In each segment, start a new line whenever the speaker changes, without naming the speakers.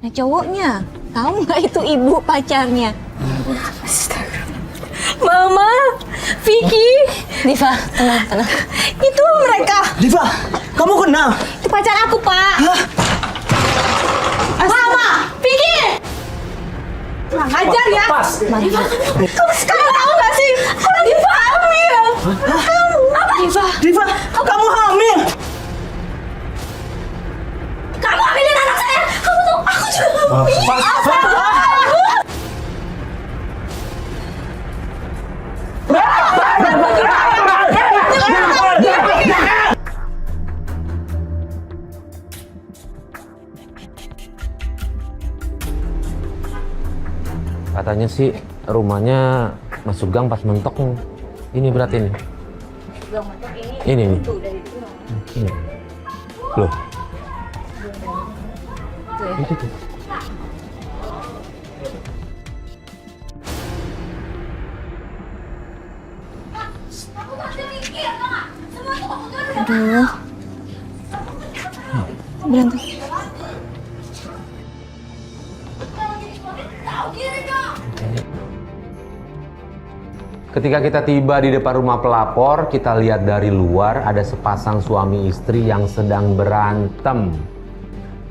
Nah cowoknya, tahu nggak itu ibu pacarnya?
Mama, Vicky,
Diva, tenang.
itu mereka.
Diva, kamu kenal?
Itu pacar aku, Pak.
Hah?
Mama, Vicky. Kurang ajar ya. Kamu sekarang tahu nggak sih? Aku lagi hamil. Apa?
Diva, kamu hamil?
Kamu hamilin anak saya. Kamu tuh, aku juga hamil.
Katanya sih rumahnya masuk gang pas mentok. Ini berarti ini. Ini nih. Ini. Loh. Itu tuh.
Aduh. Berantem.
Ketika kita tiba di depan rumah pelapor, kita lihat dari luar ada sepasang suami istri yang sedang berantem.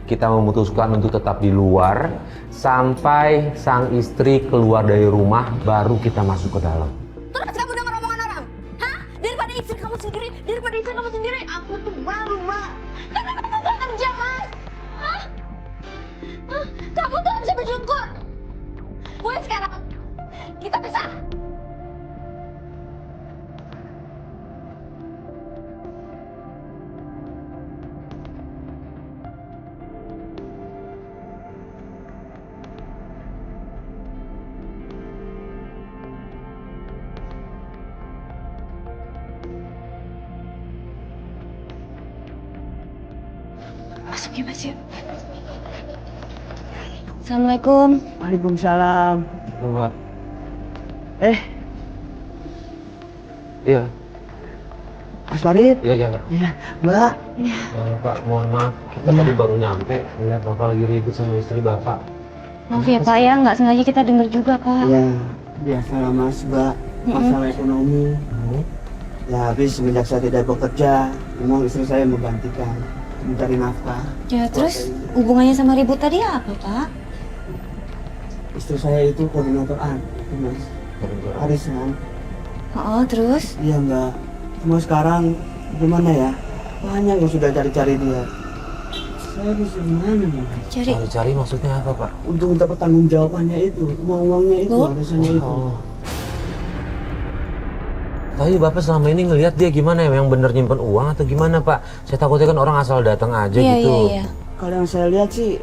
Kita memutuskan untuk tetap di luar sampai sang istri keluar dari rumah, baru kita masuk ke dalam.
Terus kamu dengar omongan orang? Hah? Daripada istri kamu sendiri, aku tuh malu, Mak. Kenapa kamu gak kerja, Mas? Hah? Kamu tuh bisa bersyukur. Mulai sekarang, kita pisah.
Masuk ya, Mas ya. Assalamualaikum.
Waalaikumsalam.
Mbak. Iya.
Mas Farid?
Iya.
Iya. Mbak?
Pak, mohon maaf. Kita tadi baru nyampe. Lihat Bapak lagi ribut sama istri Bapak.
Maaf ya Pak ya, nggak sengaja kita dengar juga Pak.
Iya. Biasalah Mas, Mbak. Masalah ekonomi. Ya habis semenjak saya tidak bekerja, memang istri saya menggantikan mencari nafkah.
Ya terus hubungannya sama ribut tadi apa Pak?
Istri saya itu koordinator Mas. Arisan.
Oh terus?
Iya Mbak. Cuma sekarang gimana ya? Banyak yang sudah cari-cari dia. Saya bisa gimana Mbak?
Cari maksudnya apa, Pak?
Untuk minta pertanggungjawabannya itu, uangnya itu,
Oh.
arisannya itu.
Tapi Bapak selama ini ngelihat dia gimana ya? Yang bener nyimpen uang atau gimana, Pak? Saya takutnya kan orang asal datang aja gitu.
Iya.
Kalau yang saya lihat sih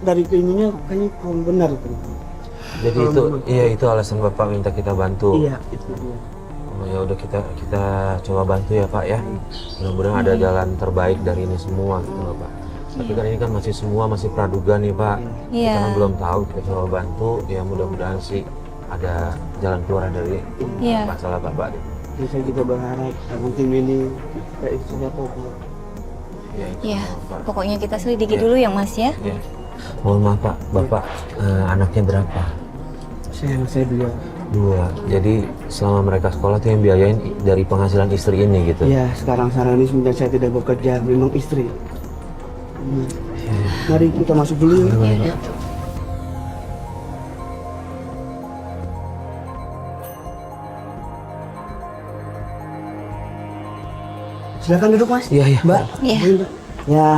dari ininya kayaknya kurang benar itu.
Jadi itu, iya itu alasan Bapak minta kita bantu.
Iya, itu.
Oh, ya udah kita coba bantu ya Pak ya. Mudah-mudahan ada jalan terbaik dari ini semua gitu loh, Pak. Tapi kan ini kan masih praduga nih Pak.
Iya.
Kita kan belum tahu, kita coba bantu. Ya mudah-mudahan sih ada jalan keluar dari masalah Bapak.
Bisa kita berharap agar tim ini kayak istrinya pokok.
Iya. Pokoknya kita selidiki dulu ya Mas ya.
Ya. Mohon maaf Pak, Bapak anaknya berapa?
Saya dua.
Jadi selama mereka sekolah tuh yang biayain dari penghasilan istri ini gitu?
Iya, sekarang ini semenjak saya tidak bekerja, memang istri. Mari kita masuk dulu ya.
Iya.
Silakan duduk Mas.
Iya.
Mbak.
Iya.
Ya,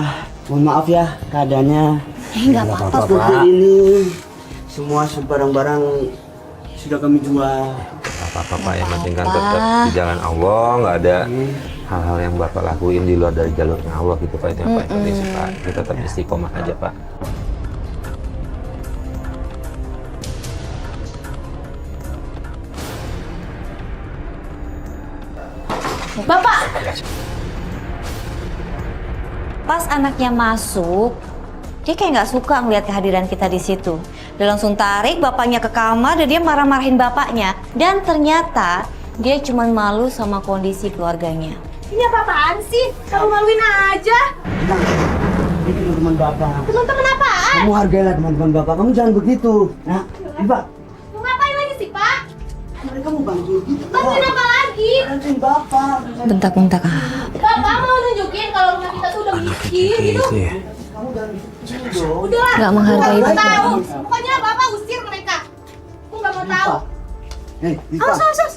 mohon maaf ya keadaannya.
Nggak apa-apa
Seperti ini, semua barang-barang sudah kami jual.
Apa-apa Pak, yang penting kan tetap di jalan Allah, nggak ada hal-hal yang Bapak lakuin di luar dari jalurnya Allah gitu Pak. Itu yang paling penting sih Pak. Kita tetap istiqomah aja Pak.
Bapak,
Pas anaknya masuk, dia kayak nggak suka ngeliat kehadiran kita di situ. Dia langsung tarik bapaknya ke kamar dan dia marah-marahin bapaknya. Dan ternyata dia cuma malu sama kondisi keluarganya.
ini apa-apaan sih? Kamu maluin aja.
Itu teman bapak.
Teman-teman apaan?
Kamu hargailah teman-teman bapak. Kamu jangan begitu. Nah, Pak.
Mau ngapain lagi sih, Pak?
Mereka mau bantu gitu.
Bantuin apa lagi?
Bantuin bapak.
Bentak-bentak.
Bapak mau nunjukin kalau rumah kita tuh udah miskin gitu.
Kamu jangan gitu dong.
Udahlah.
Nggak menghargai
Nggak mau
bapak.
tahu. Pokoknya Bapak usir mereka. Aku nggak mau tahu.
Hei, Diva.
Awas.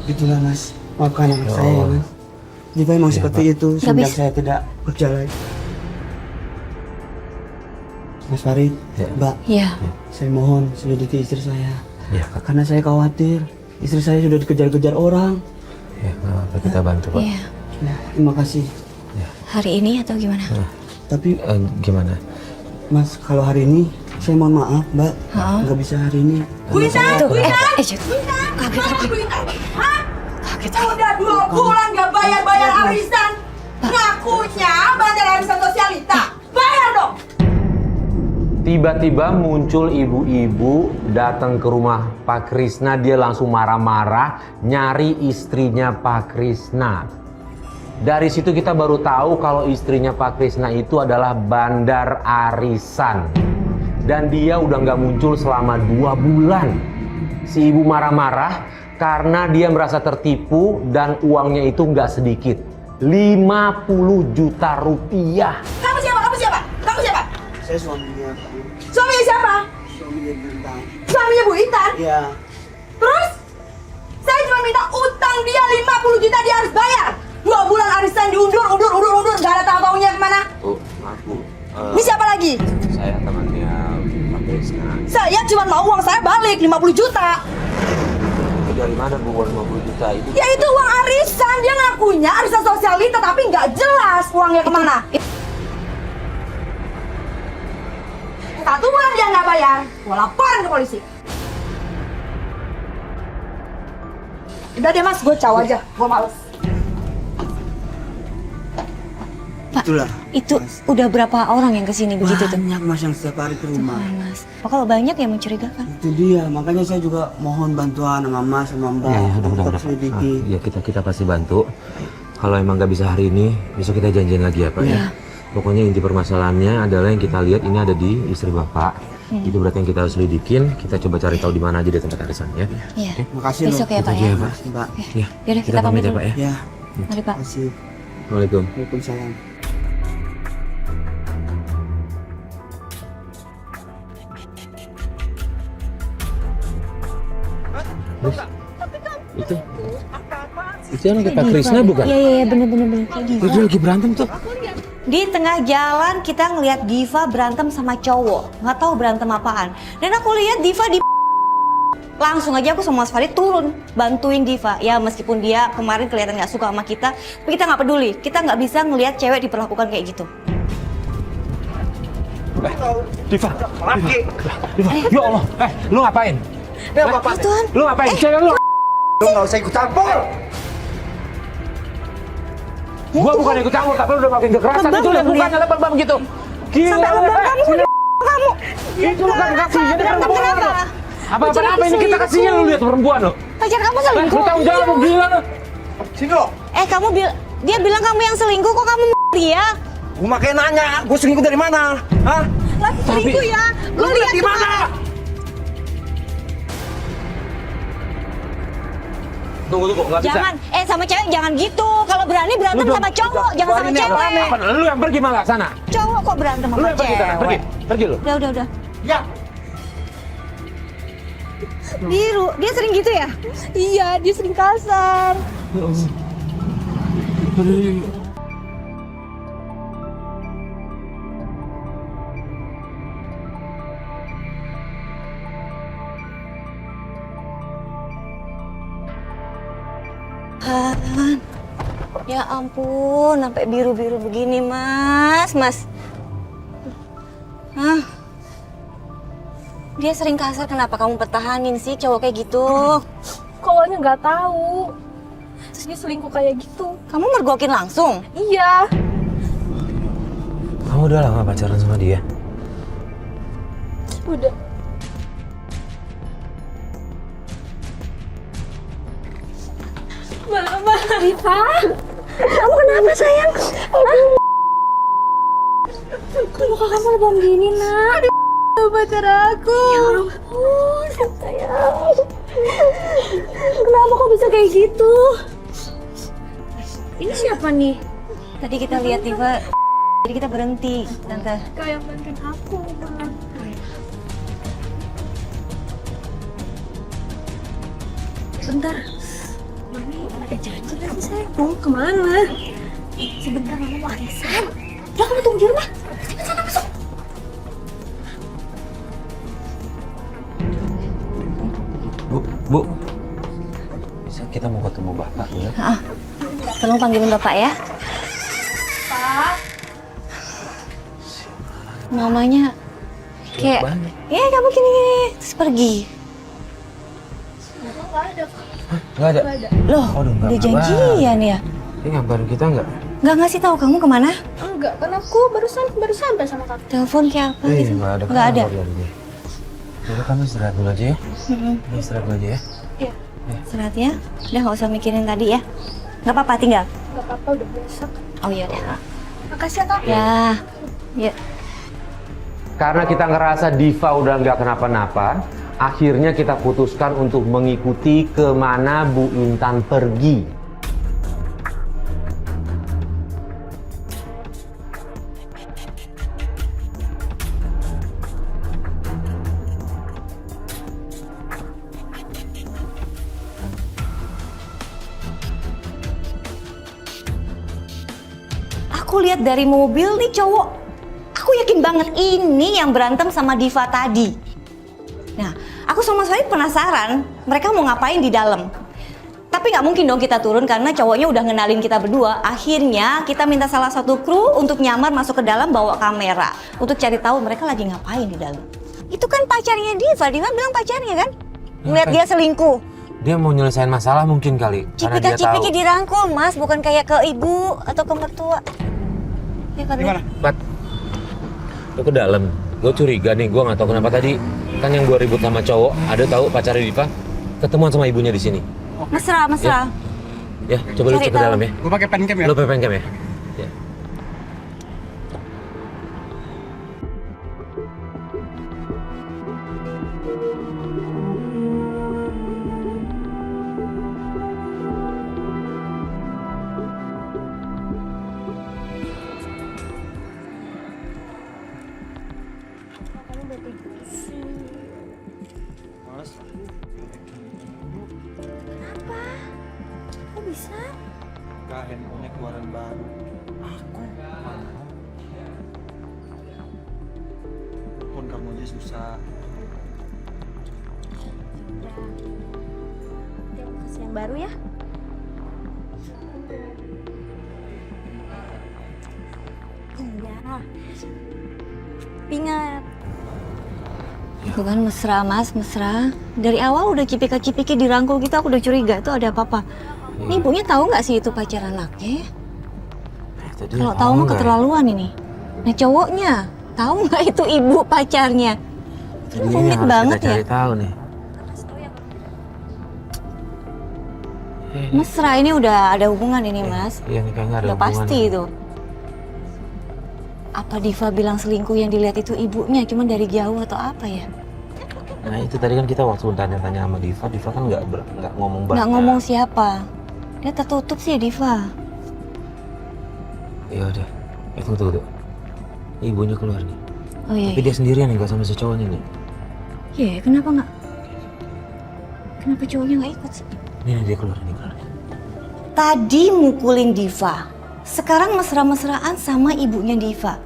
Gitulah mas. Maafkan anak saya ya mas. Diva emang seperti itu sejak
bisa.
saya tidak kerja lagi. Mas Farid, Mbak,
Iya.
saya mohon selidiki istri saya.
Ya,
Karena saya khawatir istri saya sudah dikejar-kejar orang.
ya, nggak apa-apa, kita bantu Pak.
Iya.
Ya, terima kasih.
Hari ini atau gimana?
Tapi
Gimana?
mas, kalau hari ini saya mohon maaf Mbak, nggak bisa hari ini.
Tuh, Jet. Kaget.
Hah? Udah 2 bulan gak bayar arisan. Ngakunya bayar arisan sosialita. Bayar dong.
Tiba-tiba muncul ibu-ibu datang ke rumah Pak Krisna, dia langsung marah-marah nyari istrinya Pak Krisna. Dari situ kita baru tahu kalau istrinya Pak Krisna itu adalah bandar arisan. Dan dia udah nggak muncul selama 2 bulan. Si ibu marah-marah karena dia merasa tertipu dan uangnya itu nggak sedikit. 50 juta rupiah.
Kamu siapa?
Saya suaminya.
Suaminya siapa?
Suaminya Bintang.
Suaminya Bu Intan.
Iya.
Terus? Saya cuma minta utang dia 50 juta dia harus bayar. 2 bulan arisan diundur. Gak ada tahu-taunya kemana.
Oh, aku.
Ini siapa lagi?
Saya temannya Pak Krisna.
Saya cuma mau uang saya balik 50 juta.
Dari mana Bu uang 50 juta itu?
Ya itu uang arisan. Dia ngakunya arisan sosialita tapi nggak jelas uangnya kemana. 1 bulan dia nggak bayar, gua laporin ke polisi. Udah deh mas, gue caw aja, gue males.
Pak,
Itulah.
itu udah berapa orang yang kesini begitu tuh?
Banyak mas yang setiap hari ke rumah.
Mas. Oh, kalau banyak ya mencurigakan.
Itu dia, makanya saya juga mohon bantuan sama mas sama mbak. Untuk selidiki.
Ya kita pasti bantu. Kalau emang nggak bisa hari ini, besok kita janjian lagi ya Pak ya. Pokoknya inti permasalahannya adalah yang kita lihat ini ada di istri Bapak. Itu berarti yang kita harus lidikin. Kita coba cari tahu di mana aja di tempat arisan ya.
Iya.
Makasih
Besok
loh.
ya Pak
Itu
ya.
aja, Pak.
Mbak.
Ya.
Yaudah kita pamit
ya
dulu.
Pak ya.
Ya,
Mari Pak.
makasih.
Assalamualaikum.
Waalaikumsalam.
Itu yang Pak Krisna bukan?
Iya bener. Kayak Diva.
Dia lagi berantem tuh.
Di tengah jalan kita ngelihat Diva berantem sama cowok. Nggak tahu berantem apaan. Dan aku lihat Diva di langsung aja aku sama Mas Farid turun bantuin Diva. Ya meskipun dia kemarin kelihatan nggak suka sama kita, tapi kita nggak peduli. Kita nggak bisa ngelihat cewek diperlakukan kayak gitu.
Diva. Ya Allah. Lu ngapain?
Ya bapak.
Tuhan.
Lu ngapain? Cewek lu.
Lu nggak usah ikut campur.
Gua bukan ikut campur, tapi lu udah makin kekerasan.
Lebam
Itu lihat
dong dia.
mukanya lebam gitu. Gila.
Sampai lebam kamu. Kamu.
Itu bukan kasihnya dia
Berantem
perempuan.
kenapa?
Apa ini kita kasihnya lu lihat perempuan lo.
Pacar kamu
Lu
selingkuh.
tanggung jawab lu gila lu.
Sini lo.
Kamu dia bilang kamu yang selingkuh kok kamu dia?
Gua makin nanya, gua selingkuh dari mana? Hah?
Lagi selingkuh ya. Gue lihat
Di mana?
Tunggu, nggak bisa.
Jangan, sama cewek jangan gitu. Kalau berani berantem sama cowok, jangan sama cewek.
Apa, lu yang pergi malah sana.
Cowok kok berantem
Lu
sama
yang pergi sana,
cewek.
pergi lu.
Udah.
Ya.
Biru, dia sering gitu ya?
Iya, dia sering kasar.
Ya ampun, sampai biru-biru begini, Mas. Hah? Dia sering kasar, kenapa kamu pertahanin sih cowok kayak gitu?
Kayaknya nggak tahu. Terus dia selingkuh kayak gitu.
Kamu mergokin langsung?
Iya.
Kamu udah lama pacaran sama dia?
Udah. Mama, Diva. Kamu kenapa sayang? Kok muka kamu lebam gini nak? Aduh, pacar aku. Ya ampun, sayang. Kenapa kok bisa kayak gitu? Ini siapa nih?
Tadi kita lihat Diva, jadi kita berhenti, Tante.
Kau yang bantuin aku, Bang. Bentar. Mami, ada janji lagi sayang. Mau kemana? Sebentar mama mau arisan. Udah kamu tunggu di rumah. Cepat sana masuk.
Bu, bisa kita mau ketemu bapak ya?
Tolong panggilin Bapak ya.
Pak.
Mamanya kayak,
Banyak.
ya kamu gini-gini, terus pergi.
Bapak nggak ada.
Nggak ada.
Loh,
Aduh, nggak
udah
kabar.
janjian ya?
Dia ngabarin kita nggak?
Nggak ngasih tahu kamu kemana?
Enggak, kan aku baru sampai sama kakak.
Telepon kayak apa gitu?
Nggak ada.
Nggak ada.
Jadi kamu istirahat dulu aja ya. Istirahat dulu aja ya.
Iya.
Istirahat ya. Udah nggak usah mikirin tadi ya. Nggak apa-apa, tinggal.
Nggak apa-apa, udah besok.
Oh iya udah.
Makasih ya kak.
Ya. Ya.
Karena kita ngerasa Diva udah nggak kenapa-napa, akhirnya kita putuskan untuk mengikuti kemana Bu Intan pergi.
Aku lihat dari mobil nih cowok. Aku yakin banget ini yang berantem sama Diva tadi. Nah, aku sama sekali penasaran mereka mau ngapain di dalam. Tapi nggak mungkin dong kita turun karena cowoknya udah ngenalin kita berdua. Akhirnya kita minta salah satu kru untuk nyamar masuk ke dalam bawa kamera untuk cari tahu mereka lagi ngapain di dalam. Itu kan pacarnya Diva. Diva bilang pacarnya kan? Ngeliat dia selingkuh.
Dia mau nyelesain masalah mungkin kali. Karena dia tahu.
Cipika-cipiki dirangkul, Mas, bukan kayak ke ibu atau ke mertua. Ya,
Gimana?
Bat, lu ke dalam. Gue curiga nih, gue nggak tahu kenapa tadi kan yang gue ribut sama cowok, ada tahu pacarnya Diva ketemuan sama ibunya di sini.
Mesra, mesra.
Ya, coba lu
Cari
cek ke
tahu.
dalam ya.
Gue pakai pen cam ya.
Lu pakai pencam ya. Ya.
Kok bisa?
Enggak, handphonenya keluaran baru. Aku mana? Telepon kamu aja susah.
Dia mau kasih yang baru ya? Iya. Ingat.
Itu kan mesra, Mas, mesra. Dari awal udah cipika-cipiki dirangkul gitu, aku udah curiga itu ada apa-apa. Ini ibunya tahu nggak sih itu pacar anaknya?
Tadi
Kalau tahu mah keterlaluan ini. Nah cowoknya tahu nggak itu ibu pacarnya? Ini rumit banget ya.
Cari tahu nih.
Mesra ini udah ada hubungan ini, Mas.
Iya, nih kayaknya ada
Udah pasti itu. Apa Diva bilang selingkuh yang dilihat itu ibunya, cuman dari jauh atau apa ya?
Nah itu tadi kan kita waktu tanya-tanya sama Diva, Diva kan nggak ngomong banyak.
Nggak ngomong siapa. Dia tertutup sih ya Diva.
Ya udah, tunggu. Ibunya keluar nih.
Oh iya.
Tapi dia sendirian nih, nggak sama si cowoknya nih.
Iya, kenapa nggak? Kenapa cowoknya nggak ikut sih?
Nih dia keluar nih.
Tadi mukulin Diva, sekarang mesra-mesraan sama ibunya Diva.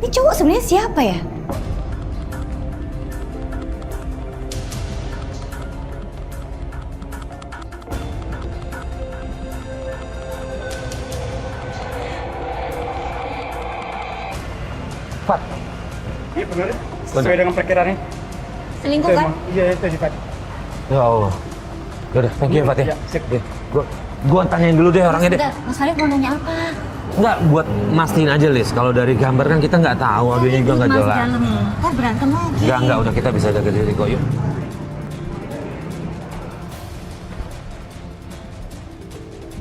Ini cowok sebenarnya siapa ya?
Fat,
Iya benar. Sesuai dengan perkiraannya.
Selingkuh kan?
Iya itu sih Pak.
ya Allah. Yaudah, thank you ya Fat ya.
Iya, sip.
Gua tanyain dulu deh orangnya deh.
Bentar, Mas Arif mau nanya apa?
Enggak, buat mastiin aja Lis. Kalau dari gambar kan kita nggak tahu, audionya juga nggak
Mas
jelas.
dalam. Ntar berantem lagi.
Enggak, udah kita bisa jaga diri kok, yuk.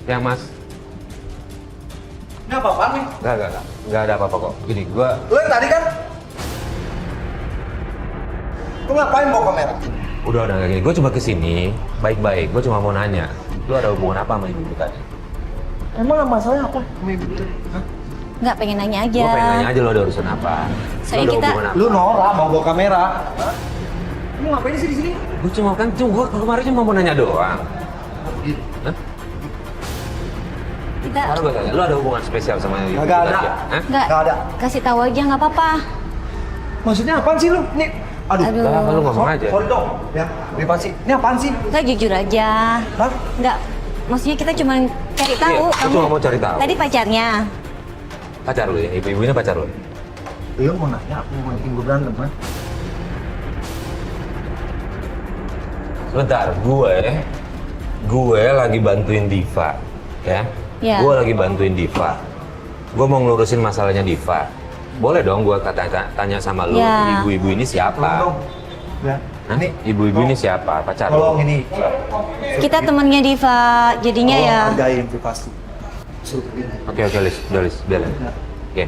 Ya Mas.
Ini apa-apaan nih?
Enggak ada apa-apa kok. Gini, gua
Lu yang tadi kan? Lu ngapain bawa kamera?
udah kayak gini. Gua cuma kesini baik-baik. Gua cuma mau nanya, lu ada hubungan apa sama ibu tadi?
Emang masalahnya apa sama ibu tadi? Hah?
Nggak, pengen nanya aja.
Gua pengen nanya aja lu ada urusan apa.
Soalnya
Lu ada
kita-
hubungan apa?
Lu Nora bawa kamera. Hah? Lu ngapain sih di sini?
Gua gua kemarin cuma mau nanya doang. Hah?
Kita
Sekarang gua tanya, lu ada hubungan spesial sama ibu
Nggak ada.
tadi? Hah?
nggak
Nggak ada.
kasih tahu aja nggak apa-apa.
Maksudnya apaan sih lu? Nih, aduh.
Aduh.
Lah, lu ngomong aja.
Sorry dong. Ya, privasi. Ini apaan sih?
Kita jujur aja.
Hah?
Nggak, maksudnya kita cuma cari tahu.
Iya, gua cuma mau cari tahu.
Tadi pacarnya.
Pacar lu ya? Ibu-ibunya pacar lu?
Lu mau nanya, aku mau bikin gue berantem, kan?
Sebentar, gue lagi bantuin Diva, ya?
Ya.
Gue lagi bantuin Diva. Gue mau ngelurusin masalahnya Diva. Boleh dong gue tanya sama lu,
Ya.
ibu-ibu ini siapa?
Tolong dong. Ya.
Hah? Ibu-ibu ini siapa? Pacar lu?
Tolong ini.
Kita temannya Diva, jadinya
Tolong
ya.
hargain privasi. Suruh pergi.
Oke, Lis, udah Lis, biarin. Oke,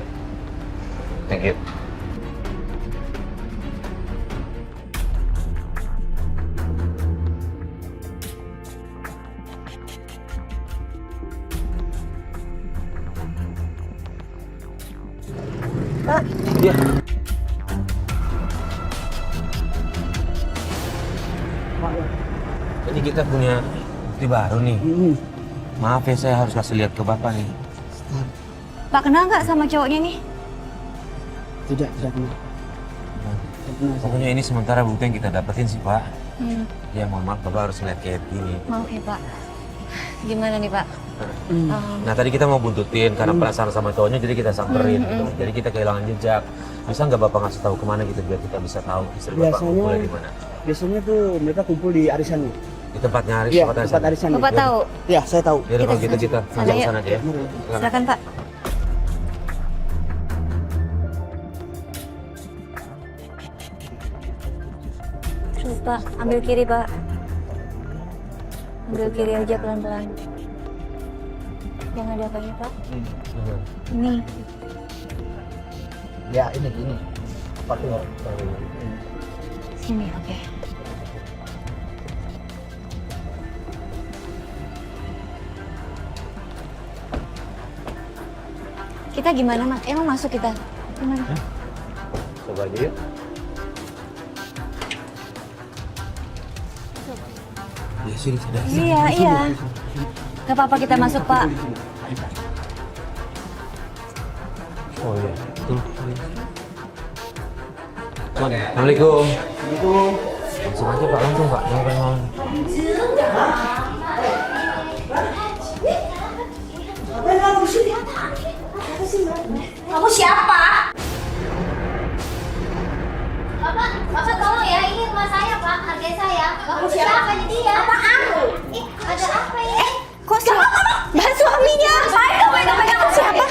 thank you. Iya. Ini kita punya bukti baru nih. Maaf ya, saya harus kasih lihat ke Bapak nih.
Pak kenal nggak sama cowoknya nih?
Tidak kenal.
Pokoknya ini sementara bukti yang kita dapetin sih, Pak.
Hmm,
Ya, mohon maaf, Bapak harus lihat kayak gini.
maaf ya Pak. Gimana nih Pak?
Nah, tadi kita mau buntutin karena penasaran sama cowoknya, jadi kita samperin. Gitu. Jadi kita kehilangan jejak. Bisa nggak Bapak ngasih tahu kemana gitu, biar kita bisa tahu istri Bapak
Biasanya-
kumpulnya di mana?
Biasanya tuh mereka kumpul di arisan.
Di tempatnya Aris,
Iya,
tempat
tempat
Aris.
arisan.
Bapak tahu?
Ya, saya tahu.
Ya udah, kalau gitu kita
Sana
langsung
yuk.
sana aja ya.
Silakan Pak. Terus Pak, ambil kiri Pak. Ambil kiri aja pelan-pelan. Yang ada apanya Pak? Ini.
Ya, ini. Pakai.
Sini, oke. Kita gimana Mas? Emang masuk kita? Gimana?
Coba aja yuk. Ya sini, sudah.
Iya. Gak apa-apa kita masuk Pak.
Oh iya. Tuh. Assalamualaikum. Langsung aja Pak, langsung Pak. Jangan
Kamu siapa? Bapak tolong ya, ini rumah saya Pak, harga saya. Kamu siapa ini dia? Apaan? Ada apa ini?
Kok Mbak suaminya?
Kamu siapa?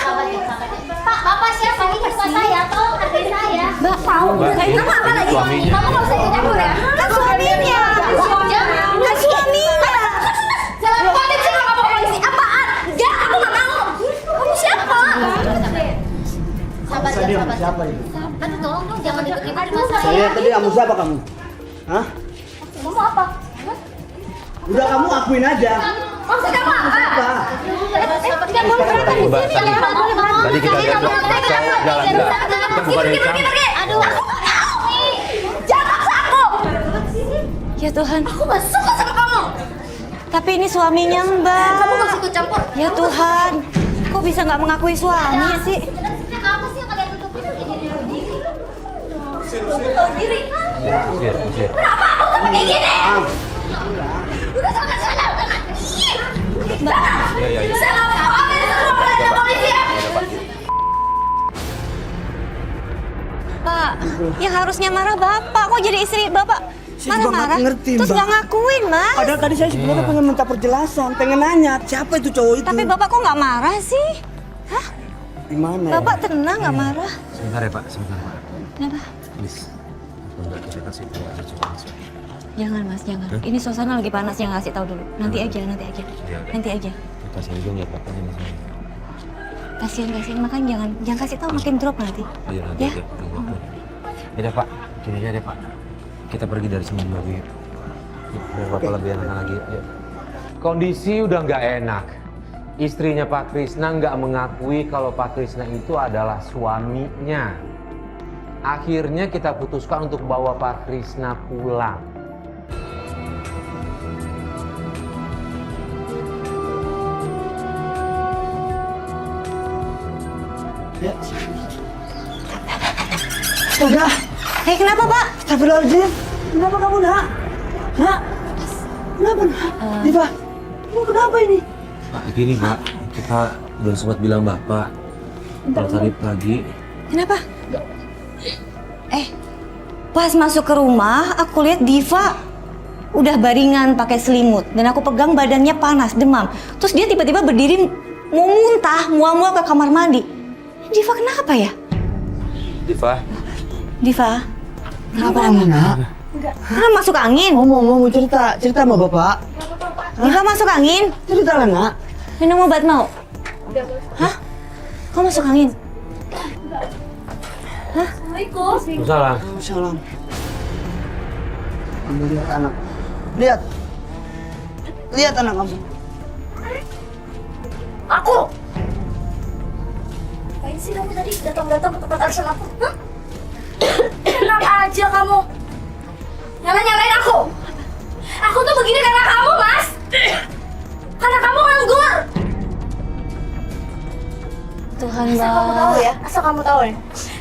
Pak, Bapak siapa? Ini rumah saya, tolong harga saya.
Mbak tahu.
Kamu apa lagi?
Suaminya.
Kamu nggak usah ikut campur ya?
Kan suaminya.
Jangan.
Kan suaminya.
Jangan politik sih kalau kamu ke polisi. Apaan? Jangan, aku nggak mau. Kamu siapa? Sabar, sabar.
Siapa itu?
Aduh, tolong dong, jangan deket-deket rumah saya.
Saya tadi kamu siapa kamu? Hah?
Kamu apa?
Udah kamu akuin aja.
Maksud kamu apa?
Apa?
Tidak boleh berantem di sini. Tidak boleh berantem.
Tadi kita lihat jalan enggak. Kita bukan
Pergi. Aduh, aku nggak mau nih. Jangan paksa aku.
Ya Tuhan.
Aku nggak suka sama kamu.
Tapi ini suaminya Mbak.
Kamu nggak usah ikut campur.
Ya Tuhan. Kok bisa nggak mengakui suami sih?
Sebenarnya apa sih yang kalian tutupi pakai diri? Tahu diri kan?
Usir.
Kenapa aku sampai kayak gini? Udah sana sana.
Ya.
Saya nggak mau. Ambil semua belanja polisi ya.
Pak, yang harusnya marah Bapak. Kok jadi istri Bapak
Saya juga
marah-marah?
nggak ngerti,
Terus
Mbak.
nggak ngakuin, Mas.
Padahal tadi saya sebenarnya pengen minta perjelasan, pengen nanya siapa itu cowok itu.
Tapi Bapak kok nggak marah sih? Hah?
Gimana ya?
Bapak tenang nggak marah?
Sebentar ya Pak, sebentar Pak.
Kenapa?
Please. Enggak kita kasih tahu aja coba masuk.
Jangan Mas, jangan. Ini suasana lagi panas, jangan kasih tahu dulu. Nanti aja.
Ya udah.
Nanti aja.
Kita kasih aja lihat Bapaknya di sini.
Kasian makanya jangan kasih tahu makin drop nanti.
Iya, nanti
Ya?
aja. Ya udah Pak, gini aja deh Pak. Kita pergi dari sini dulu yuk. Biar Bapak lebih enak lagi. Yuk. Kondisi udah nggak enak. Istrinya Pak Krisna nggak mengakui kalau Pak Krisna itu adalah suaminya. Akhirnya kita putuskan untuk bawa Pak Krisna pulang.
Ya. Udah.
Hei, kenapa Pak?
Astagfirullahaladzim. Kenapa kamu, Nak? Nak? Kenapa, Nak? Diva, kamu kenapa ini?
Pak, gini Pak, kita udah sempat bilang Bapak kalau tadi pagi.
Kenapa? Pas masuk ke rumah, aku lihat Diva udah baringan pakai selimut dan aku pegang badannya panas, demam. Terus dia tiba-tiba berdiri mau muntah, mual-mual ke kamar mandi. Diva kenapa ya?
Diva,
Kenapa kamu, Nak?
Masuk angin.
Mau cerita sama Bapak.
Diva masuk angin.
Cerita lah, Nak.
Minum obat mau? Hah? Kau masuk angin?
Salah.
Salam. Kamu lihat anak. Lihat anak kamu.
Aku! Ngapain sih kamu tadi datang-datang ke tempat arisan aku? Hah? Enak aja kamu. Nyalain aku. Aku tuh begini karena kamu, Mas. Karena kamu nganggur.
Tuhan,
Asal kamu tahu ya, asal kamu tahu ya.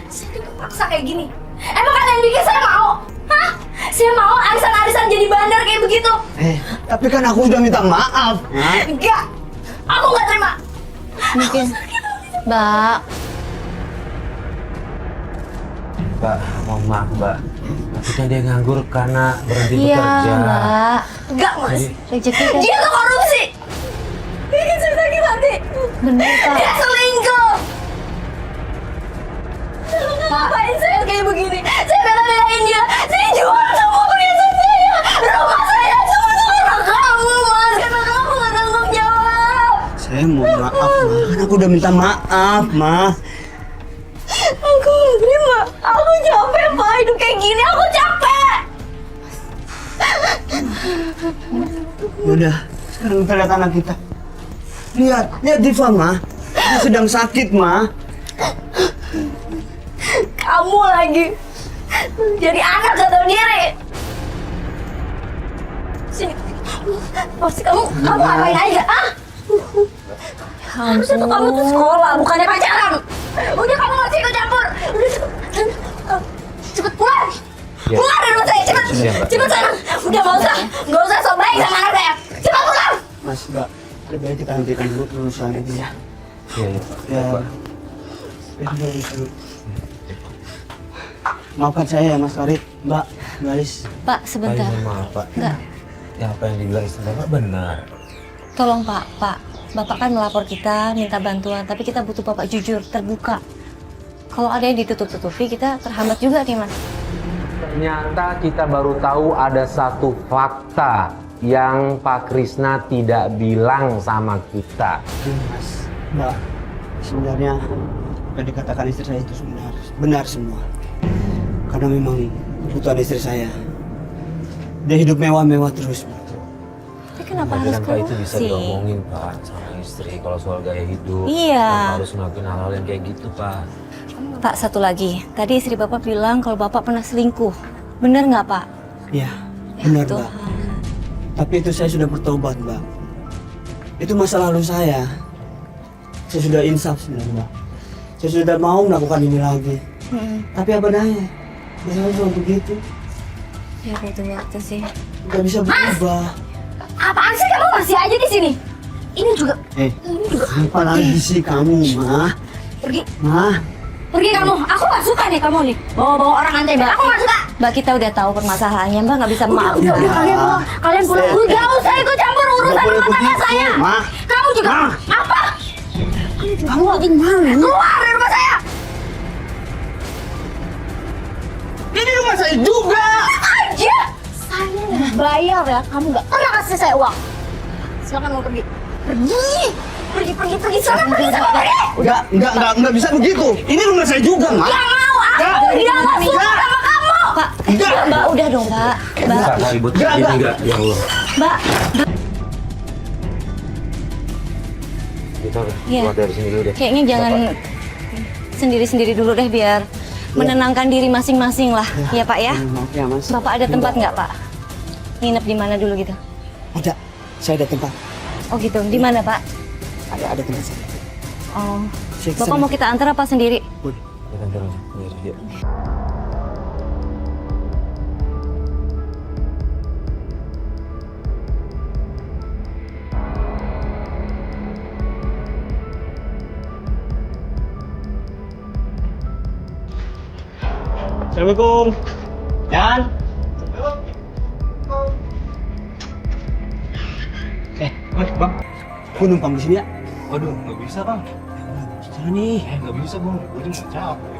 Saya dipaksa kayak gini. Emang kalian bikin saya mau? Hah? Saya mau arisan-arisan jadi bandar kayak begitu.
Tapi kan aku udah minta maaf, Nak.
Enggak. Aku nggak terima.
Mungkin. Mbak,
Mbak, mohon maaf Mbak. Tapi kan dia nganggur karena berhenti
iya
bekerja.
Mbak.
Enggak, Mas.
Rezeki kan
Dia tuh korupsi. Bikin saya sakit hati.
bener Pak.
Dia selingkuh. Ngapain saya kayak begini? Saya bela-belain dia. Saya jual semua perhiasan saya. Rumah saya semua tuh karena kamu, Mas. Karena kamu nggak tanggung jawab.
Saya mau maaf, Ma. Kan aku udah minta maaf, Ma.
Aku nggak terima. Aku capek, Pak. Hidup kayak gini. Aku capek.
Udah, sekarang kita lihat anak kita. Lihat Diva, Ma. Dia sedang sakit, Ma.
Kamu lagi jadi anak gak tahu diri. Sini. Pasti kamu ngapain aja, ah? Harusnya tuh kamu tuh sekolah, bukannya pacaran. Udah kamu nggak usah ikut campur. Udah cepet pulang.
Ya.
Pulang dari rumah saya, cepet.
Iya, Mbak.
Cepet sana. Udah nggak usah sok baik sama anak saya. Cepet pulang.
Mas, Mbak, lebih baik kita hentikan dulu perusahaan ini ya.
Iya, iya.
Ya. Maafkan saya ya, Mas Farid, Mbak, Baris.
Pak, sebentar.
Mohon maaf Pak.
Enggak.
Ya apa yang dibilang istri Bapak benar.
Tolong Pak. Bapak kan melapor kita, minta bantuan, tapi kita butuh Bapak jujur, terbuka. Kalau ada yang ditutup-tutupi, kita terhambat juga nih, Mas.
Ternyata kita baru tahu ada satu fakta yang Pak Krisna tidak bilang sama kita.
Mas, Mbak, sebenarnya apa yang dikatakan istri saya itu benar semua. Karena memang kebutuhan istri saya, dia hidup mewah-mewah terus.
Tapi kenapa harus
Kan Pak itu bisa
korupsi?
diomongin Pak sama istri kalau soal gaya hidup.
Iya.
Bapak harus ngelakuin hal-hal yang kayak gitu Pak.
Pak, satu lagi. Tadi istri Bapak bilang kalau Bapak pernah selingkuh. Bener nggak, Pak?
Iya, benar,
Tuh.
Mbak. Tapi itu saya sudah bertobat, Mbak. Itu masa lalu saya. Saya sudah insaf sebenarnya, Mbak. Saya sudah mau melakukan ini lagi. Tapi apa daya? Saya cuma begitu.
Ya butuh waktu sih.
Nggak bisa berubah.
Apaan sih kamu masih aja di sini? Ini juga.
Apa lagi sih kamu, Ma?
Pergi.
Ma,
Pergi kamu. Aku gak suka nih kamu nih. Bawa-bawa orang antai, Mbak. Aku gak suka.
Mbak, kita udah tahu permasalahannya, Mbak nggak bisa maaf.
Udah, kalian pulang. Kalian pulang. Gak usah ikut campur urusan
Nggak boleh
rumah tangga
begitu,
saya.
Ma.
Kamu juga.
Ma.
Apa?
kamu lagi mana?
Keluar dari rumah saya.
Ini rumah saya juga.
Aja. Saya udah bayar ya. Kamu gak pernah kasih saya uang. Silakan mau pergi. Pergi. Pergi sana, pergi sana, pergi.
Enggak bisa begitu. Ini rumah saya juga, Mak.
Gak mau, aku udah gak suka sama kamu.
Pak, Mbak udah dong, Mbak. Mbak,
Pak, ribut gini enggak? Ya Allah.
Mbak.
Kita
Iya.
keluar dari sini dulu deh.
Kayaknya jangan sendiri-sendiri dulu deh biar menenangkan diri masing-masing lah. Ya Pak ya.
Maaf ya, Mas.
Bapak ada tempat nggak Pak? Nginep di mana dulu gitu?
Ada. Saya ada tempat.
Oh gitu. Di mana Pak?
Ada tempat saya.
Oh.
Saya
Bapak
kesana.
mau kita antar apa sendiri?
Boleh.
Kita antar aja. Iya.
Assalamualaikum. Jan. Bang. Aku numpang di sini ya.
Waduh, nggak bisa bang.
Sana nih.
Nggak bisa bang. Gue tuh nggak capek.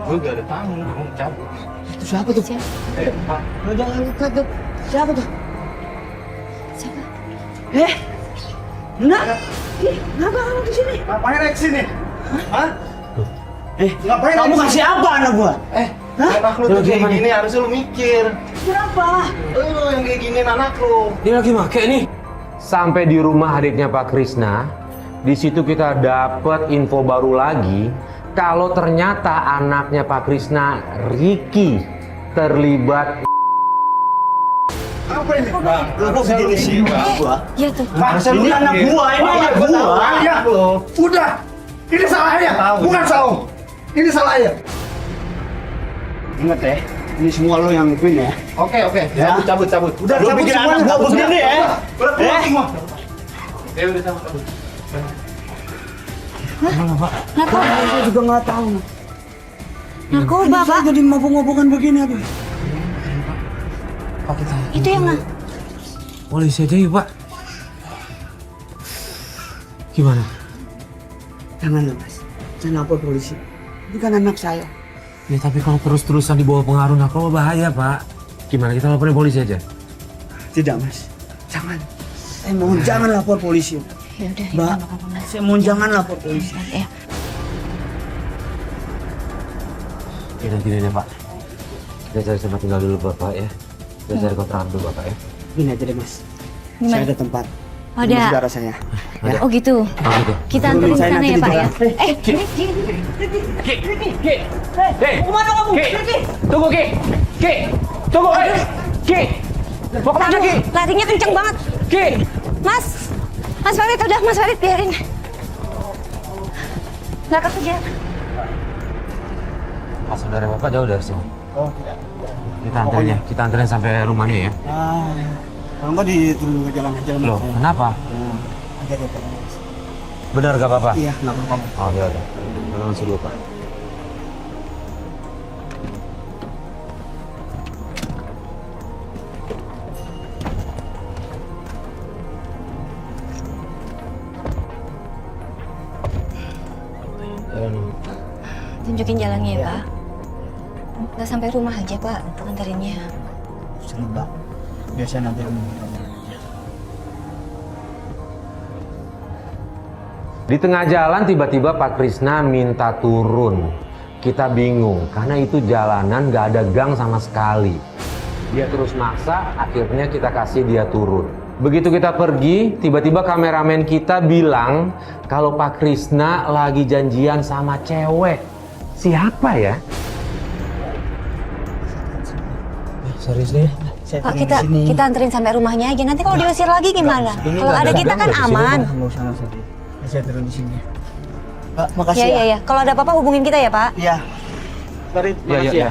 Gue gak ada tamu, gue mau cabut.
Itu siapa tuh?
Siapa?
Jangan lupa tuh. Siapa tuh?
Siapa?
Nak. Kenapa kamu di sini?
Ngapain naik sini? Hah? Ngapain
Kamu
naik
kasih
sini?
apa anak gua?
Anak lu tuh kayak gini harusnya lu mikir.
Kenapa?
Lu yang kayak gini anak lu.
Dia lagi make nih.
Sampai di rumah adiknya Pak Krisna, di situ kita dapat info baru lagi kalau ternyata anaknya Pak Krisna, Ricky, terlibat.
Apa ini? Bang,
Lu kok begini sih? Gua.
Iya tuh.
Ini anak gua, ini anak gua.
Ayah lu. Udah. Ini salah ayah. Bukan salah. Ini salah ayah.
Ingat ya, ini semua lo yang ngelakuin ya.
Oke.
Ya.
Cabut. Udah
Lu
cabut
bikin
semuanya.
anak gua
Cabut
begini
semuanya.
ya?
Udah keluar semua.
Udah cabut.
Narkoba.
Saya juga nggak tahu.
Narkoba Pak.
Jadi mabuk-mabukan begini aduh.
Pak kita.
Itu yang
Polisi aja yuk pak. Gimana?
Jangan lah mas, jangan lapor polisi. Ini kan anak saya.
Ya tapi kalau terus-terusan di bawah pengaruh narkoba bahaya pak. Gimana kita laporin polisi aja?
Tidak mas, jangan. Saya mohon jangan lapor polisi.
Ya udah.
Mbak, saya mohon jangan lapor polisi.
Ya.
Ya gini deh pak. Kita cari tempat tinggal dulu bapak ya. Kita cari kontrakan dulu bapak ya.
Gini aja deh mas,
Gimana?
saya ada tempat.
Ada.
Rumah saudara saya. Ya.
Oh gitu.
Oh gitu.
Kita anterin
Saya
sana
nanti
ya
di
Pak ya.
Hei,
Kemana kamu?
Ki, tunggu Ki, tunggu, Ki, mau kemana Ki?
Larinya kenceng banget.
Ki,
Mas Farid udah, Mas Farid biarin. Nggak kekejar.
Pak saudara bapak jauh dari sini.
Oh tidak.
Kita anterin sampai rumahnya ya.
Kalau nggak diturun ke jalan aja mas.
Loh, kenapa?
Ada deh mas.
Benar gak apa-apa?
Iya, nggak apa-apa.
Oh ya udah. Kita langsung dulu pak.
Tunjukin jalannya ya Pak. Nggak sampai rumah aja Pak untuk antarinnya.
Sering mbak. Biasa nanti
Di tengah jalan tiba-tiba Pak Krisna minta turun. Kita bingung karena itu jalanan gak ada gang sama sekali. Dia terus maksa, akhirnya kita kasih dia turun. Begitu kita pergi, tiba-tiba kameramen kita bilang kalau Pak Krisna lagi janjian sama cewek. Siapa ya?
Serius nih?
Pak kita anterin sampai rumahnya aja. Nanti kalau diusir lagi gimana? Kalau ada kita kan aman.
Nggak usah deh. Saya turun di sini. Pak, makasih
Ya
ya.
ya ya. Kalau ada apa-apa hubungin kita ya Pak.
Iya. Farid, makasih ya.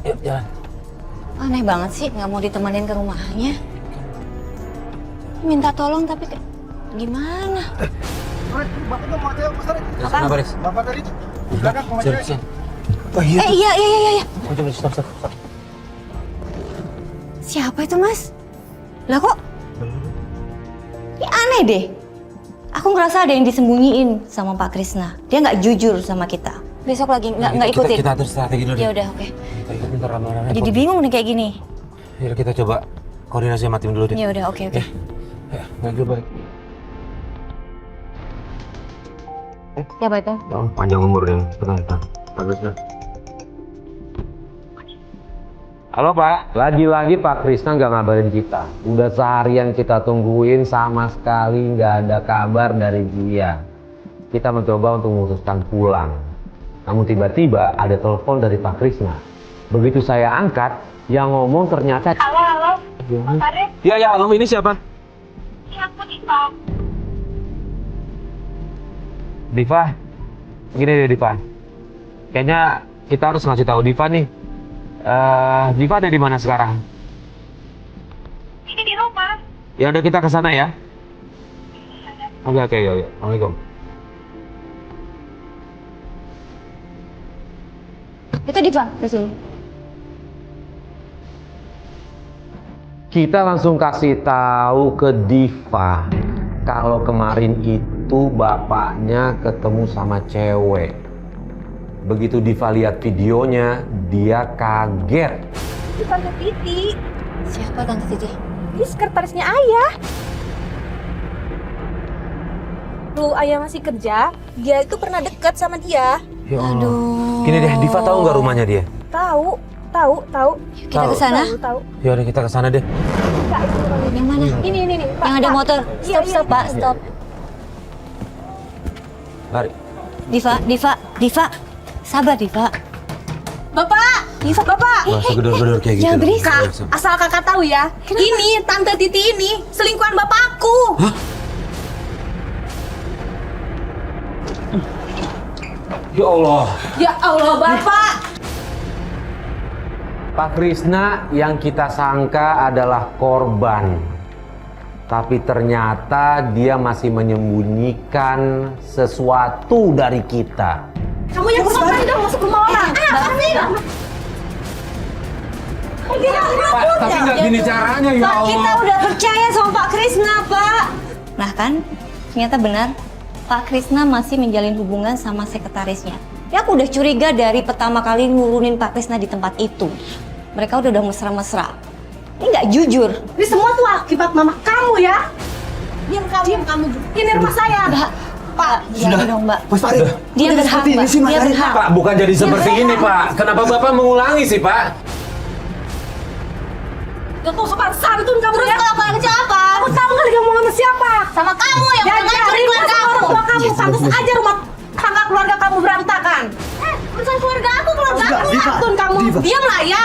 Yuk jalan.
Aneh banget sih nggak mau ditemenin ke rumahnya. Minta tolong tapi gimana?
Bapak tuh mau cewek Mas Farid.
Kenapa Riz?
Bapak tadi di belakang mau
Sini,
cewek.
sini.
Oh iya.
Iya.
Oh, coba stop.
Siapa itu Mas? Lah kok? Ini aneh deh. Aku ngerasa ada yang disembunyiin sama Pak Krisna. Dia nggak jujur sama kita. Besok lagi nggak ikutin.
Kita atur strategi dulu.
Ya udah oke.
Kita ikutin ntar rame-rame.
Jadi bingung nih kayak gini.
Yaudah kita coba koordinasi sama tim dulu deh.
Ya udah oke.
Ya.
Ya, baik.
Siapa itu?
Oh, panjang umurnya. Tenang. Bagus ya. Halo Pak, lagi-lagi Pak Krisna nggak ngabarin kita. Udah seharian kita tungguin, sama sekali nggak ada kabar dari dia. Kita mencoba untuk memutuskan pulang. Namun tiba-tiba ada telepon dari Pak Krisna. Begitu saya angkat, yang ngomong ternyata...
Halo, Mas Arif.
Ya, halo, ini siapa?
Ini aku Diva.
Diva, gini deh Diva. Kayaknya kita harus ngasih tahu Diva nih. Diva ada di mana sekarang?
Ini di rumah.
Ya udah kita ke sana ya. Oke, yuk. Assalamualaikum.
Itu Diva, kesini.
Kita langsung kasih tahu ke Diva kalau kemarin itu bapaknya ketemu sama cewek. Begitu Diva lihat videonya, dia kaget.
Itu Tante Titi.
Siapa Tante Titi?
Ini sekretarisnya Ayah. Dulu Ayah masih kerja, dia itu pernah dekat sama dia.
Ya Allah.
Aduh.
Gini deh, Diva tahu nggak rumahnya dia?
Tahu.
Kita ke sana.
Tahu.
Ya udah kita ke sana deh.
Enggak, itu rumahnya.
Yang mana?
Ini. Pak,
Yang ada
Pak.
motor.
Iya,
Stop, Pak, stop.
Mari.
Diva. Sabar, Diva.
Bapak.
Wah, segedor-gedor kayak gitu.
Jangan berisik.
Kak, asal kakak tahu ya, ini Tante Titi ini selingkuhan bapakku.
Ya Allah.
Ya Allah, Bapak.
Pak Krisna yang kita sangka adalah korban. Tapi ternyata dia masih menyembunyikan sesuatu dari kita.
Kamu yang ngapain dong masuk rumah orang?
Pak, tapi nggak gini caranya ya
Pak, kita
Allah.
udah percaya sama Pak Krisna, Pak. Nah kan, ternyata benar. Pak Krisna masih menjalin hubungan sama sekretarisnya. Ya aku udah curiga dari pertama kali ngurunin Pak Krisna di tempat itu. Mereka udah mesra-mesra. Ini nggak jujur.
Ini semua tuh akibat mama kamu ya. Diam kamu. Ini rumah saya.
Mbak, Pak, jangan dong, Mbak.
Mas Farid,
Dia
kok jadi
berhak,
seperti ini
Mbak.
sih, Mas
Dia
Farid?
berhak.
Pak, bukan jadi seperti ini, Pak. Kenapa Bapak mengulangi sih, Pak?
Gak tau sopan santun kamu
Terus
ya.
kalau aku yang siapa?
Kamu tahu nggak dia ngomong sama siapa?
Sama kamu yang
Ya,
udah
jangan
ngancurin
ribut
keluarga
sama
aku.
rumah kamu. Pantas aja rumah tangga keluarga kamu berantakan.
Urusan keluarga aku
Diva,
Santun kamu.
Diva.
Diam lah ya.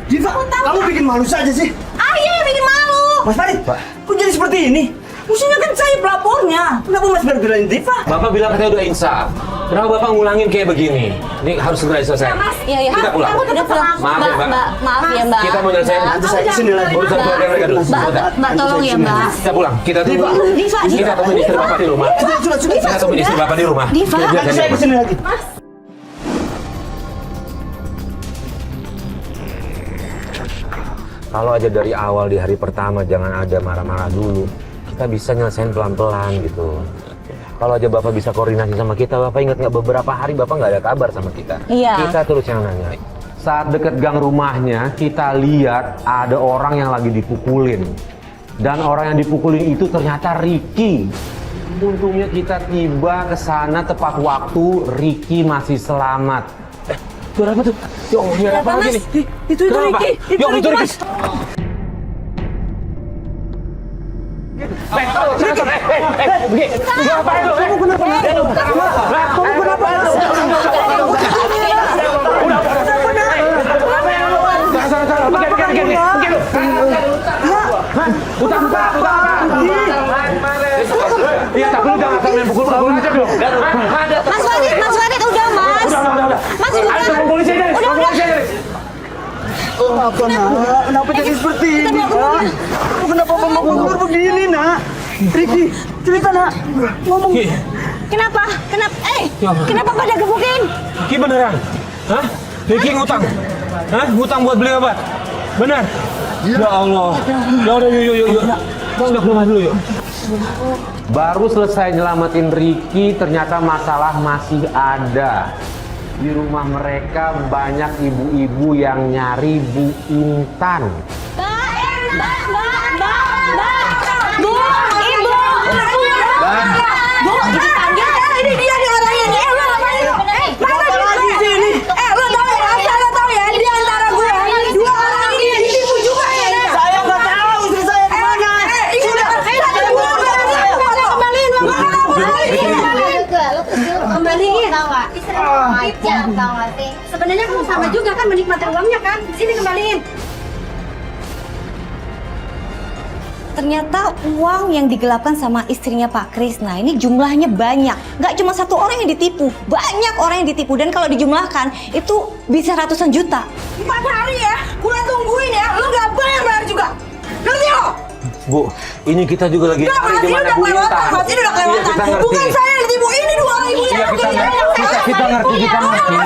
Diva, kamu bikin malu saja sih.
Ayah yang bikin malu.
Mas Farid,
Pak.
kok jadi seperti ini? Mestinya kan saya pelapornya. Kenapa Mas Farid belain Diva?
Bapak bilang katanya udah insaf. Kenapa Bapak ngulangin kayak begini? Ini harus segera selesai.
Iya.
Kita pulang.
Udah pulang.
Maaf ya, Mbak.
Maaf ya, Mbak.
Kita mau nyelesain
Nanti saya kesini lagi.
urusan keluarga mereka dulu. Sebentar.
Mbak, tolong ya, Mbak.
Kita pulang. Kita tunggu.
Diva.
Kita tungguin istri Bapak di rumah.
Sudah.
Kita tungguin istri Bapak di rumah.
Diva.
Biar
Nanti
jadi
saya
aman.
kesini lagi.
Kalau aja dari awal di hari pertama jangan ada marah-marah dulu. Kita bisa nyelesain pelan-pelan gitu. Kalau aja Bapak bisa koordinasi sama kita, Bapak ingat nggak beberapa hari Bapak nggak ada kabar sama kita?
Iya.
Kita terus yang nanya. Saat deket gang rumahnya, kita lihat ada orang yang lagi dipukulin. Dan orang yang dipukulin itu ternyata Ricky. Untungnya kita tiba ke sana tepat waktu, Ricky masih selamat. Suara apa tuh? Ya Allah, suara apa lagi nih?
Itu
Kenapa?
Ricky.
Ya Allah, itu Ricky. Iya, tapi lu jangan sampai pukul-pukul aja dong.
Mas Farid, udah, Mas. Mas, udah.
Ayo, ke polisi aja. Ke polisi aja.
Apa, Nak? Kenapa jadi seperti ini, Nak? Kenapa memukul begini, Nak? Ricky, cerita, Nak. Ngomong.
Kenapa? Kenapa pada gebukin?
Ki beneran? Hah? Ricky ngutang? Hah? Ngutang buat beli obat? Benar? Ya Allah. Ya udah, yuk. Kita ke rumah dulu, yuk. Baru selesai nyelamatin Ricky, ternyata masalah masih ada. Di rumah mereka banyak ibu-ibu yang nyari Bu Intan.
Mbak.
kejam, tau gak sih? Sebenarnya kamu sama juga kan menikmati uangnya kan? Sini kembaliin.
Ternyata uang yang digelapkan sama istrinya Pak Krisna ini jumlahnya banyak. Nggak cuma satu orang yang ditipu, banyak orang yang ditipu. Dan kalau dijumlahkan itu bisa ratusan juta.
4 hari ya, gua tungguin ya, lu gak bayar juga. Ngerti lo?
Bu, ini kita juga lagi
Mas, ini udah kelewatan, Mas, ini udah kelewatan. Bukan saya yang ditipu, ini 2 orang ibu
Iya, kita ngerti. Kita ngerti.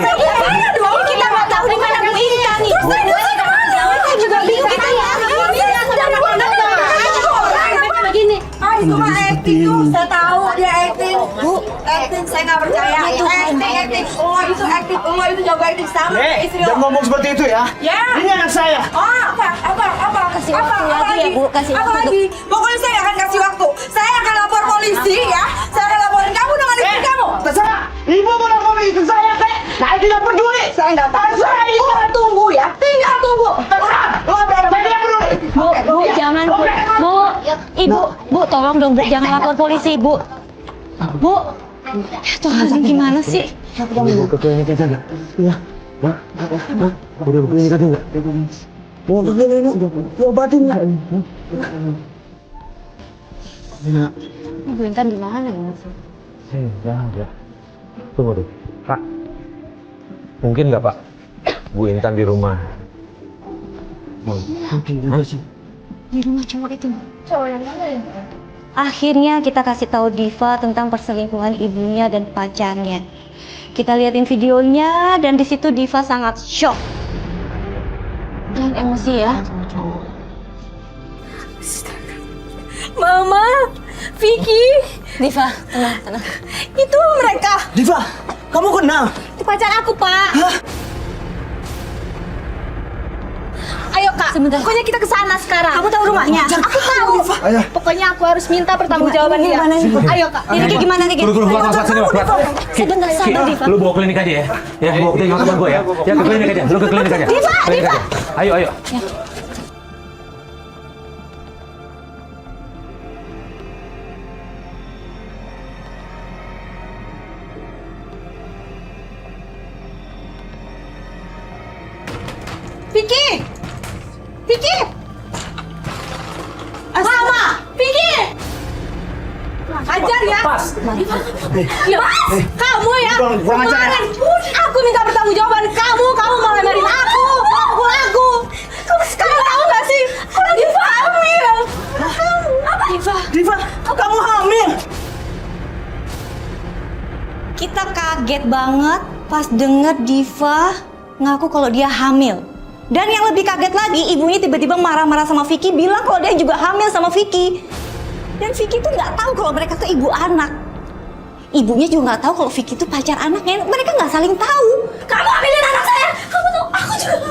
Kita nggak tahu di mana Bu Intan nih. Terus saya kemana? Saya juga bingung kita ya. Begini. Itu mah acting tuh, saya tahu dia acting. Bu, acting saya nggak percaya. Acting. Oh itu acting, oh itu jago acting sama istri
Jangan ngomong seperti itu ya.
Ya.
Ini anak saya.
Apa?
Kasih waktu lagi ya, Bu. Kasih
Apa
waktu.
lagi? Pokoknya saya akan kasih waktu. Saya akan lapor polisi ya. Saya akan laporin kamu dengan istri kamu.
Terserah. Ibu mau lapor istri saya, Kek. Saya tidak peduli.
Saya nggak tahu. Saya tinggal tunggu ya. Tinggal tunggu.
Terserah. Saya tidak peduli.
Bu, jangan Bu. Bu, Ibu, Bu, tolong dong Bu, jangan lapor polisi, Bu. Bu, ya Tuhan, gimana sih?
Ibu ke klinik aja nggak? Iya. Udah ke klinik aja nggak? Mau ke klinik, diobatin nggak?
Bu Intan di mana ya?
Ya. Tunggu deh. Pak, mungkin nggak Pak? Bu Intan di rumah.
Di rumah cowok itu. Cowok yang mana ya? Akhirnya kita kasih tahu Diva tentang perselingkuhan ibunya dan pacarnya. Kita liatin videonya dan di situ Diva sangat shock dan emosi ya.
Mama, Vicky,
Diva, tenang.
itu mereka.
Diva, kamu kenal?
Itu pacar aku, Pak. Ayo Kak,
Sebentar.
pokoknya kita ke sana sekarang.
Kamu tahu rumahnya?
Aku tahu.
Ayo.
Pokoknya aku harus minta pertanggungjawaban dia. Ayo Kak.
Riki gimana Riki?
Tunggu, Pak, sini, Pak.
Sebentar, sabar Diva.
Lu bawa klinik aja ya. Ya, bawa ke tinggal teman gue ya. Ya, ke klinik aja. Lu ke klinik aja. Klinik aja. Ayo.
Vicky. Mama, Vicky. Ajar ya. Ya, kamu ya.
Kurang ajar ya.
Kemarin aku minta pertanggungjawaban kamu malah marahin aku. Kamu sekarang tahu nggak sih? Aku lagi hamil. Apa?
Diva, kamu hamil.
Kita kaget banget pas denger Diva ngaku kalau dia hamil. Dan yang lebih kaget lagi, ibunya tiba-tiba marah-marah sama Vicky, bilang kalau dia juga hamil sama Vicky. Dan Vicky tuh nggak tahu kalau mereka tuh ibu anak. Ibunya juga nggak tahu kalau Vicky tuh pacar anaknya. Mereka nggak saling tahu.
Kamu hamilin anak saya. Kamu tuh, aku juga.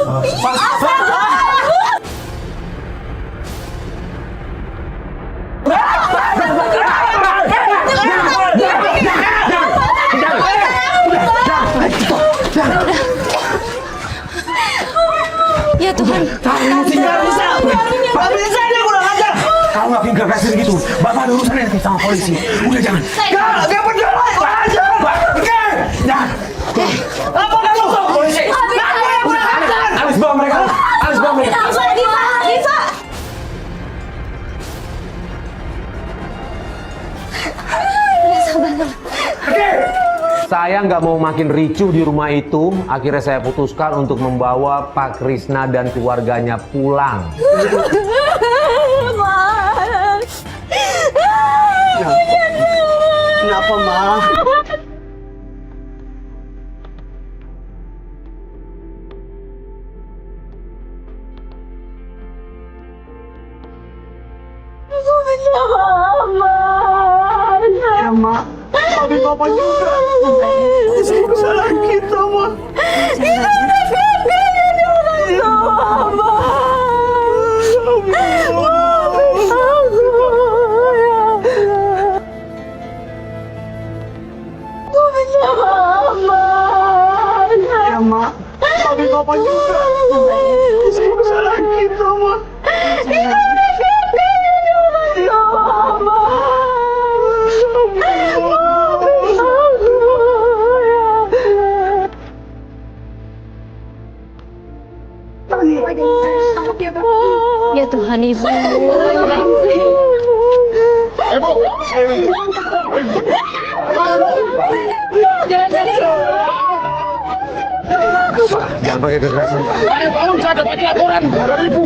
Ya Tuhan.
Nggak bisa. Nggak bisa dia kurang ajar.
Kamu nggak pinggir kasih gitu. Bapak ada urusan nanti sama polisi. Udah jangan.
Nggak peduli. Kurang ajar. Oke.
Jangan.
Apa kamu? Polisi.
Alis bawa mereka.
Diva.
Saya nggak mau makin ricuh di rumah itu. Akhirnya saya putuskan untuk membawa Pak Krisna dan keluarganya pulang.
Kenapa, Ma? Ya, Ma. Tapi Papa juga. Ini semua kesalahan kita, Ma. Ya, Ma. Tapi Papa juga. Ini semua kesalahan kita, Ma.
Jangan pakai kekerasan.
Bangun, saya dapat laporan dari ibu.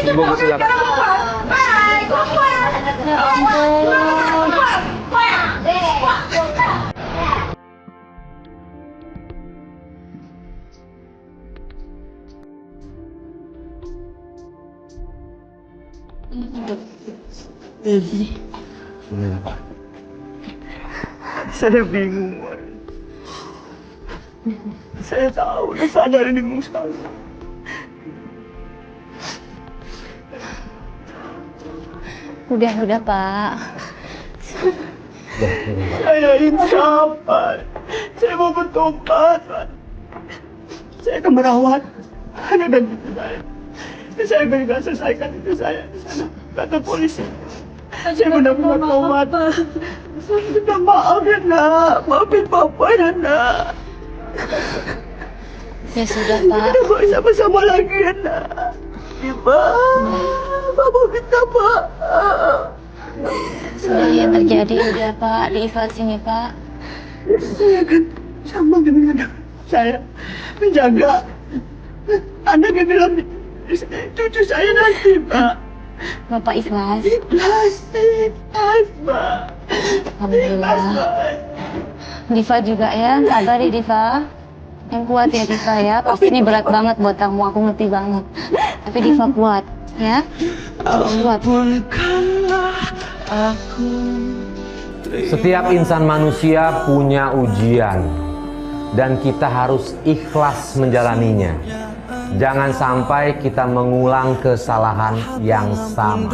Ibu silakan.
Saya bingung. Saya tahu, saya sadar ini bingung sekali.
Udah Pak.
Saya insaf, Pak. Saya mau bertobat, Pak. Saya akan merawat anak dan cucu saya. Saya juga selesaikan itu saya di sana. Kata polisi. Saya benar-benar bertobat. Saya minta maaf ya, Nak. Maafin Papa ya, Nak.
Ya sudah Pak.
Kita mau sama-sama lagi ya, Nak. Ya, Pak. Papa minta maaf.
Sudah yang terjadi udah Pak, diikhlas sini Pak.
Saya akan sama dengan anak saya menjaga anak yang dalam cucu saya nanti, Pak.
Bapak ikhlas.
Ikhlas, Pak.
Alhamdulillah. Diva juga ya, sabar ya Diva. Yang kuat ya Diva ya. Pasti ini berat banget buat kamu, aku ngerti banget. Tapi Diva kuat ya. Kuat.
Setiap insan manusia punya ujian dan kita harus ikhlas menjalaninya. Jangan sampai kita mengulang kesalahan yang sama.